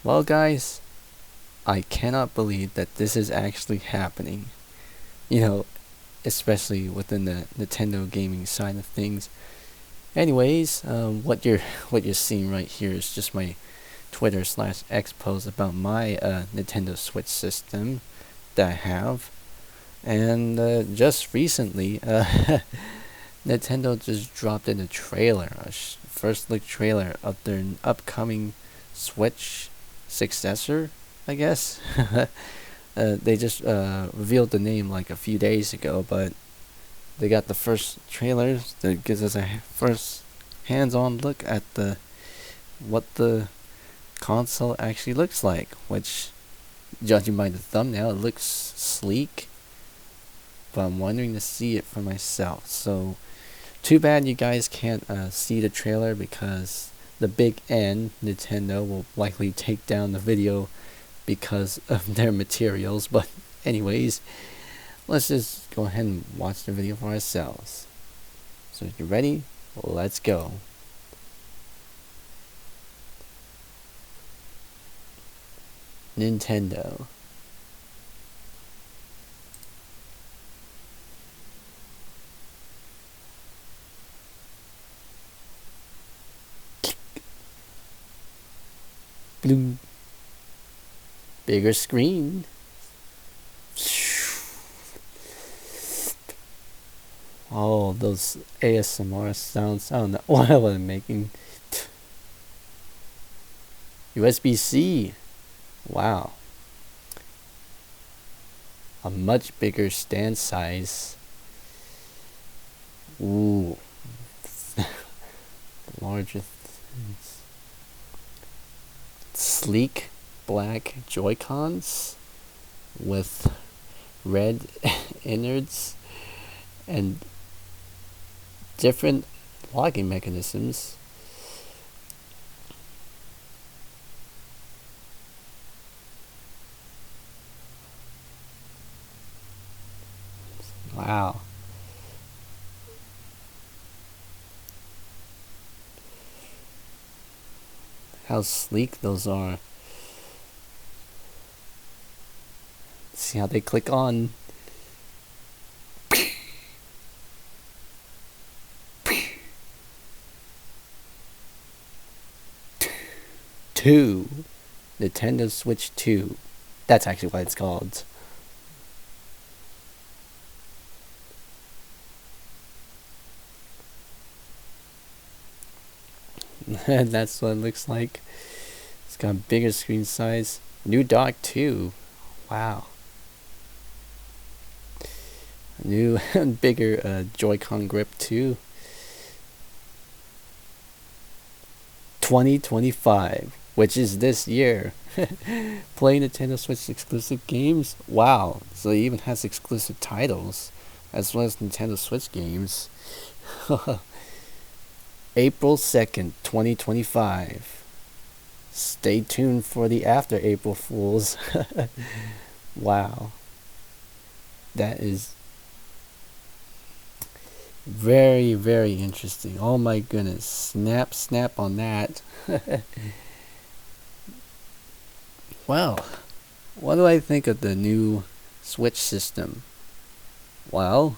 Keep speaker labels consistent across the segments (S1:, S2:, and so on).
S1: Well, guys, I cannot believe that this is actually happening. You know, especially within the Nintendo gaming side of things. Anyways, what you're seeing right here is just my Twitter/X post about my Nintendo Switch system that I have, and just recently, Nintendo just dropped in a trailer, first look trailer of their upcoming Switch successor, I guess. They just revealed the name like a few days ago, but they got the first trailer that gives us a first hands-on look at what the console actually looks like, which, judging by the thumbnail, it looks sleek, but I'm wondering to see it for myself. So, too bad you guys can't see the trailer, because the big N, Nintendo, will likely take down the video because of their materials. But anyways, let's just go ahead and watch the video for ourselves. So if you're ready, let's go. Nintendo. Bloom. Bigger screen. Oh, those ASMR sounds. I don't know what I was making. USB-C. Wow. A much bigger stand size. Ooh. Larger. Sleek black Joy-Cons with red innards and different locking mechanisms. Wow. How sleek those are. See how they click on. Two. Nintendo Switch 2. That's actually what it's called. And that's what it looks like. It's got a bigger screen size. New dock too. Wow. New bigger Joy-Con grip too. 2025, which is this year. Play Nintendo Switch exclusive games. Wow. So it even has exclusive titles as well as Nintendo Switch games. April 2nd, 2025. Stay tuned for the after April Fools. Wow. That is very, very interesting. Oh my goodness. Snap on that. Well, what do I think of the new Switch system? Well,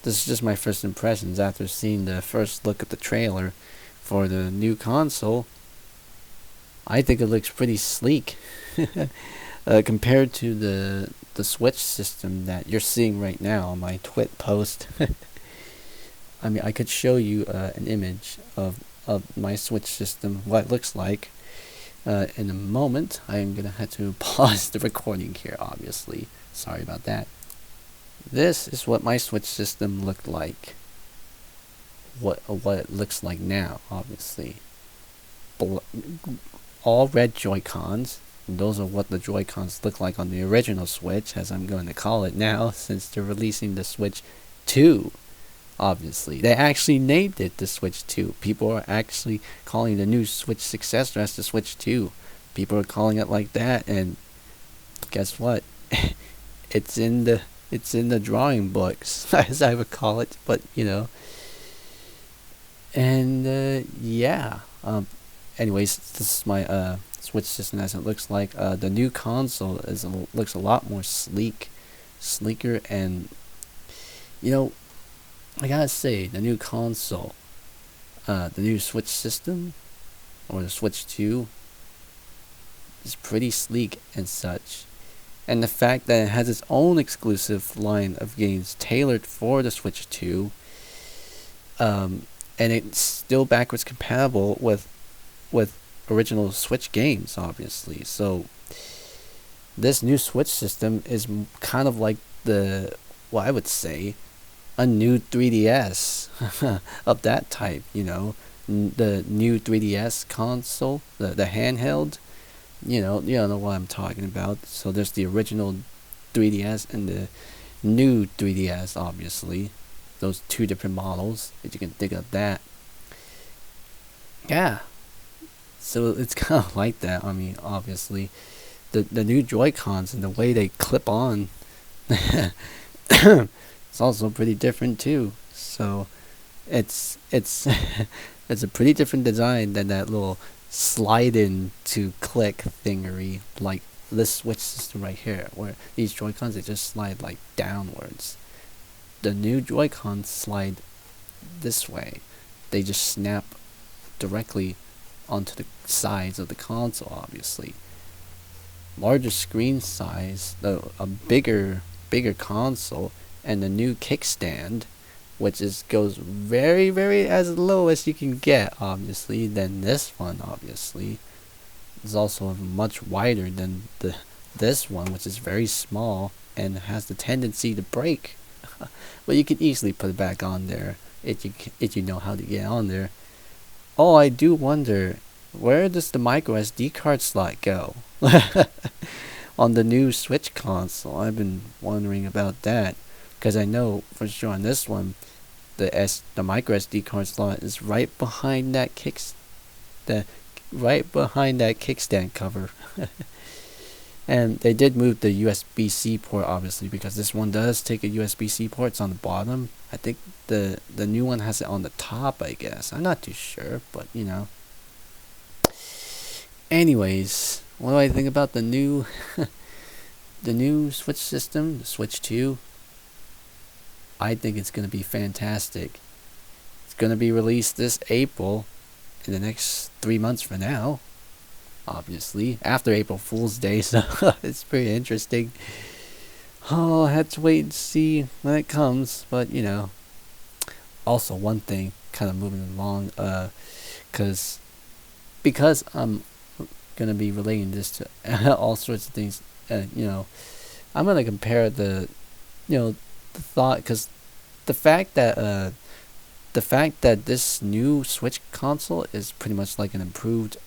S1: this is just my first impressions after seeing the first look at the trailer for the new console. I think it looks pretty sleek compared to the Switch system that you're seeing right now on my Twit post. I mean, I could show you an image of my Switch system, what it looks like. In a moment, I'm gonna have to pause the recording here, obviously. Sorry about that. This is what my Switch system looked like. What it looks like now, obviously. All red Joy-Cons. Those are what the Joy-Cons look like on the original Switch, as I'm going to call it now, since they're releasing the Switch 2. Obviously, they actually named it the Switch 2. People are actually calling the new Switch successor as the Switch 2. People are calling it like that, and guess what? It's in the drawing books, as I would call it. But and yeah. Anyways, this is my Switch system as it looks like. The new console looks a lot more sleeker, and you know, I gotta say, the new console, the new Switch system, or the Switch 2, is pretty sleek and such. And the fact that it has its own exclusive line of games tailored for the Switch 2, and it's still backwards compatible with original Switch games, obviously. So this new Switch system is kind of like I would say, a new 3DS of that type. The new 3DS console, the handheld. You know what I'm talking about. So there's the original 3DS and the new 3DS, obviously. Those two different models, if you can think of that. Yeah. So it's kind of like that. I mean, obviously, the new Joy-Cons and the way they clip on, it's also pretty different too. So it's it's a pretty different design than that little slide in to click thingery like this Switch system right here, where these Joy-Cons, they just slide like downwards. The new Joy-Cons slide this way. They just snap directly onto the sides of the console, obviously. Larger screen size, a bigger console, and the new kickstand, which goes very, very as low as you can get, obviously, than this one, obviously. It's also much wider than this one, which is very small and has the tendency to break. But you can easily put it back on there if you know how to get on there. Oh, I do wonder, where does the micro SD card slot go? On the new Switch console, I've been wondering about that, because I know for sure on this one, the micro SD card slot is right behind that kickstand cover. And they did move the USB-C port, obviously, because this one does take a USB-C port. It's on the bottom. I think the new one has it on the top, I guess. I'm not too sure, but Anyways, what do I think about the new the new Switch system, the Switch 2? I think it's going to be fantastic. It's going to be released this April, in the next 3 months from now, obviously, after April Fool's Day, so it's pretty interesting. Oh, I have to wait and see when it comes, but Also, one thing, kind of moving along, because I'm gonna be relating this to all sorts of things. I'm gonna compare the thought, because the fact that this new Switch console is pretty much an improved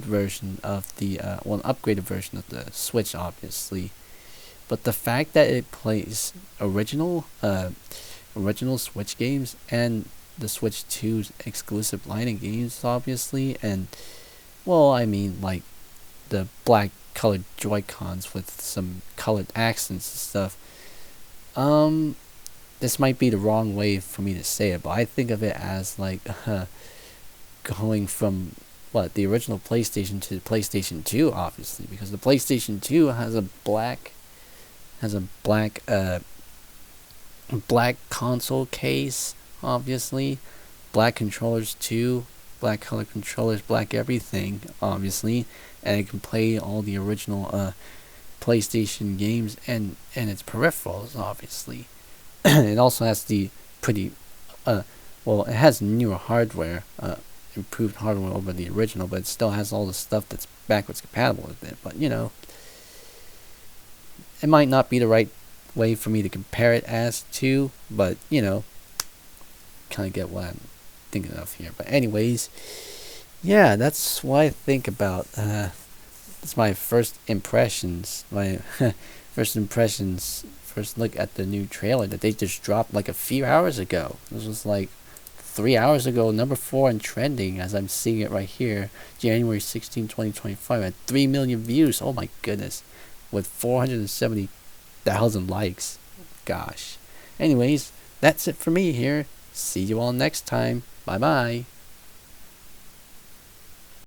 S1: version of the an upgraded version of the Switch, obviously. But the fact that it plays original Switch games and the Switch 2's exclusive line of games, obviously, and the black colored Joy-Cons with some colored accents and stuff. This might be the wrong way for me to say it, but I think of it as going from the original PlayStation to the PlayStation 2, obviously, because the PlayStation 2 has a black black console case, obviously, black controllers too, black color controllers, black everything, obviously, and it can play all the original PlayStation games and its peripherals, obviously. It also has the pretty it has newer hardware, improved hardware over the original, but it still has all the stuff that's backwards compatible with it. But it might not be the right way for me to compare it as to, but kind of get what I'm thinking of here. But anyways, yeah, that's what I think about. It's my first impressions. First look at the new trailer that they just dropped a few hours ago. This was 3 hours ago, number 4 in trending, as I'm seeing it right here, January 16, 2025, at 3 million views. Oh my goodness, with 470,000 likes. Gosh. Anyways, that's it for me here. See you all next time. Bye bye.